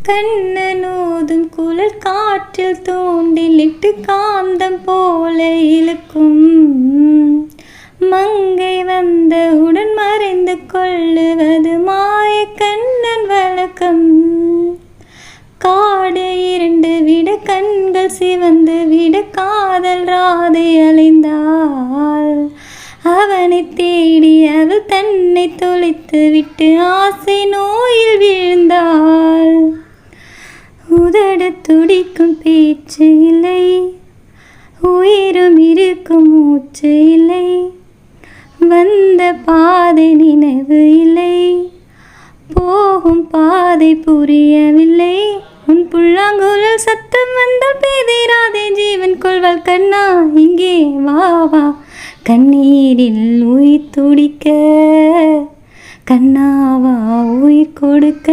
கண்ணனோதும் குழல் காற்றில் தூண்டிலிட்டு காந்தம் போல இழுக்கும். மங்கை வந்தவுடன் மறைந்து கொள்ளுவது மாய கண்ணன் வழக்கம். காடு இருண்டு விட கண்கள் சிவந்து விட காதல் ராதை அலைந்தாள். அவனை தேடி அவள் தன்னை தொலைத்து விட்டு ஆசை நோயில் வீழ்ந்தாள். உதட துடிக்கும் பேச்சு இல்லை, உயிரும் இருக்கும் மூச்சு இல்லை. வந்த பாதை நினைவு இல்லை, போகும் பாதை புரியவில்லை. உன் புல்லாங்குழல் சத்தம் வந்தால் பேதிராதே ஜீவன் கொள்வாள். கண்ணா இங்கே வா வா, கண்ணீரில் உயிர் துடிக்க. கண்ணாவா உயிர் கொடுக்க.